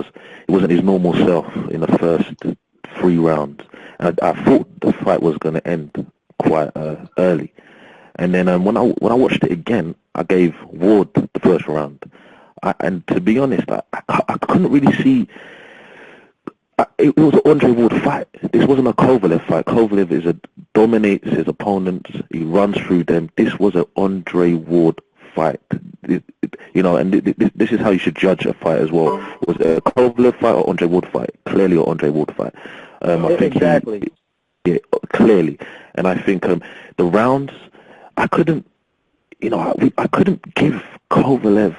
it wasn't his normal self in the first 3 rounds. And I thought the fight was going to end quite early. And then when I watched it again, I gave Ward the first round. And to be honest, I couldn't really see. It was an Andre Ward fight. This wasn't a Kovalev fight. Kovalev dominates his opponents. He runs through them. This was an Andre Ward fight. And this is how you should judge a fight as well. Was it a Kovalev fight or Andre Ward fight? Clearly an Andre Ward fight. I think exactly. Clearly. And I think the rounds, I couldn't give Kovalev,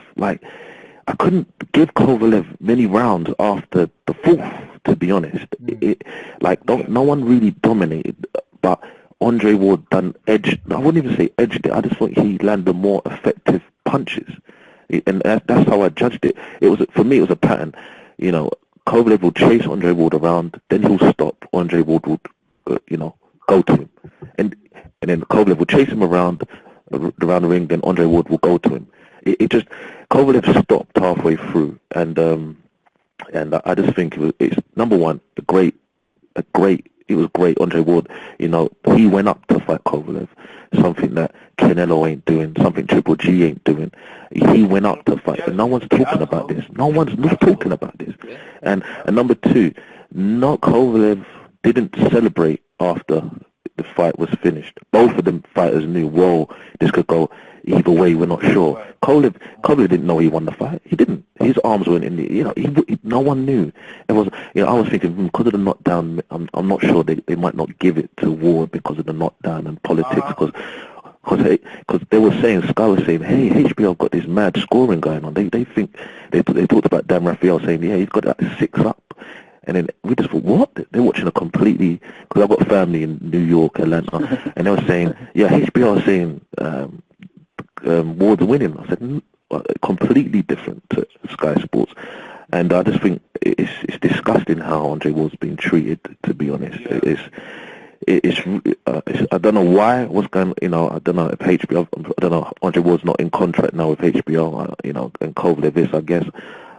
I couldn't give Kovalev many rounds after the fourth, to be honest. No one really dominated, but Andre Ward I wouldn't even say edged it. I just thought he landed more effective punches. And that's how I judged it. For me, it was a pattern. Kovalev will chase Andre Ward around, then he'll stop. Andre Ward would, go to him. And then Kovalev will chase him around the ring, then Andre Ward will go to him. Kovalev stopped halfway through, and I just think it's number one, it was great. Andre Ward, he went up to fight Kovalev, something that Canelo ain't doing, something Triple G ain't doing. He went up to fight, but no one's talking about this. No one's talking about this. And number two, Kovalev didn't celebrate after the fight was finished. Both of them fighters knew, whoa, this could go either way, we're not sure. Kovalev didn't know he won the fight. He didn't. His arms weren't in the, no one knew. It was, I was thinking, because of the knockdown, I'm not sure they might not give it to Ward because of the knockdown and politics, because they were saying, Sky was saying, hey, HBO got this mad scoring going on. They think, they talked about Dan Raphael saying, yeah, he's got that 6 up. And then we just thought, what? They're watching a completely, because I've got family in New York, Atlanta, and they were saying, yeah, HBO is saying Ward's winning. I said, completely different to Sky Sports. And I just think it's disgusting how Andre Ward's being treated, to be honest. It's I don't know why, what's going, I don't know if HBO, I don't know, Andre Ward's not in contract now with HBO, and Kovalev is, I guess.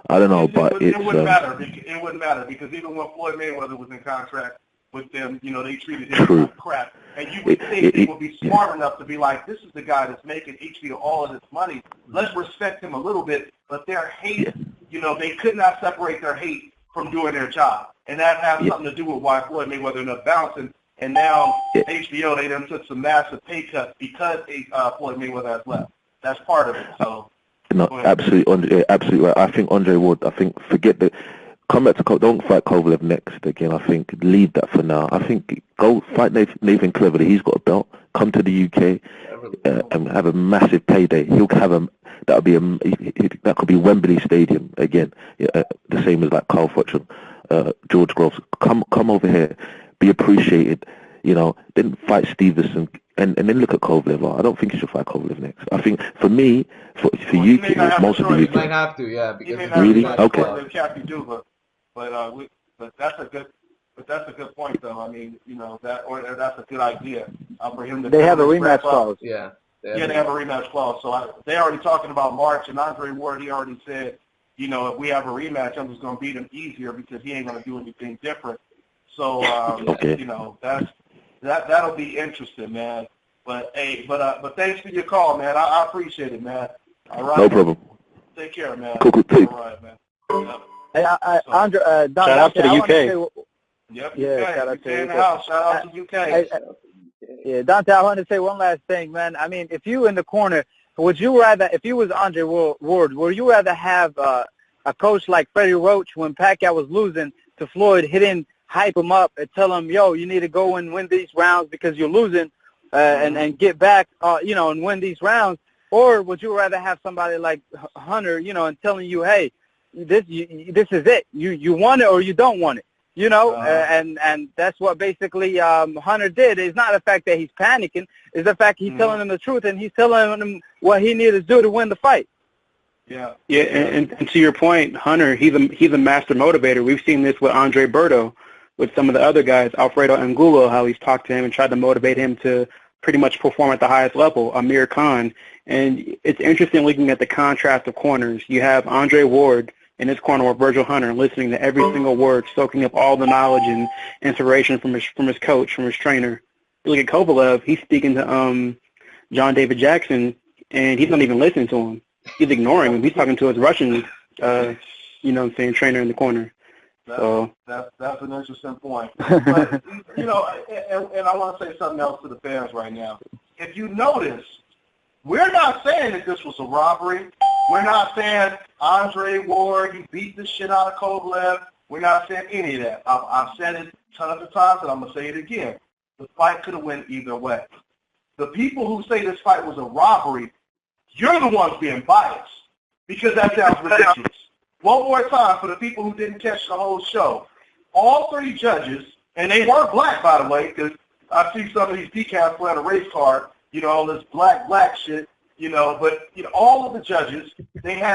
I don't know, it wouldn't matter. It wouldn't matter because even when Floyd Mayweather was in contract with them, they treated him like crap. And you would think they would be smart enough to be like, this is the guy that's making HBO all of this money. Let's respect him a little bit. But their hate, they could not separate their hate from doing their job. And that has something to do with why Floyd Mayweather ended up bouncing. And now HBO, they done took some massive pay cuts because Floyd Mayweather has left. That's part of it. So. No, absolutely, absolutely right. I think Andre Ward, forget that. Come back to don't fight Kovalev next again. I think leave that for now. I think go fight Nathan Cleverly. He's got a belt. Come to the UK and have a massive payday. He'll have that could be Wembley Stadium again. The same as like Carl Froch, George Groves. Come over here, be appreciated. Then fight Stevenson. And then look at Kovalev. I don't think you should fight Kovalev next. I think for me, for you, most of the UK, might have to, yeah. Because really, okay. But that's a good point, though. I mean, that's a good idea for him to. They have a rematch clause. Yeah. They have a rematch clause. So they're already talking about March, and Andre Ward, he already said, if we have a rematch, I'm just going to beat him easier because he ain't going to do anything different. So that'll be interesting, man. But thanks for your call, man. I appreciate it, man. All right. No problem. Take care, man. Cool. All right, man. Yep. Hey, Andre, Don, shout out to the UK. Shout out to the house. Shout out to the UK. Dante, I want to say one last thing, man. I mean, if you in the corner, would you rather, if you was Andre Ward, would you rather have a coach like Freddie Roach when Pacquiao was losing to Floyd, hype him up and tell him, yo, you need to go and win these rounds because you're losing and get back, and win these rounds? Or would you rather have somebody like Hunter, and telling you, hey, this is it. You want it or you don't want it, and that's what basically Hunter did. It's not the fact that he's panicking. It's the fact he's telling him the truth and he's telling him what he needed to do to win the fight. Yeah, and to your point, Hunter, he's a master motivator. We've seen this with Andre Berto, with some of the other guys, Alfredo Angulo, how he's talked to him and tried to motivate him to pretty much perform at the highest level, Amir Khan. And it's interesting looking at the contrast of corners. You have Andre Ward, in his corner with Virgil Hunter, listening to every single word, soaking up all the knowledge and inspiration from his coach, from his trainer. You look at Kovalev, he's speaking to John David Jackson, and he's not even listening to him. He's ignoring him. He's talking to his Russian, trainer in the corner. That's an interesting point. But, and I want to say something else to the fans right now. If you notice, we're not saying that this was a robbery. We're not saying Andre Ward, he beat the shit out of Kovalev. We're not saying any of that. I've said it tons of times, and I'm going to say it again. The fight could have went either way. The people who say this fight was a robbery, you're the ones being biased because that sounds ridiculous. One more time for the people who didn't catch the whole show. All 3 judges, and they were black, by the way, because I see some of these decals playing a race card, all this black shit, but all of the judges, they had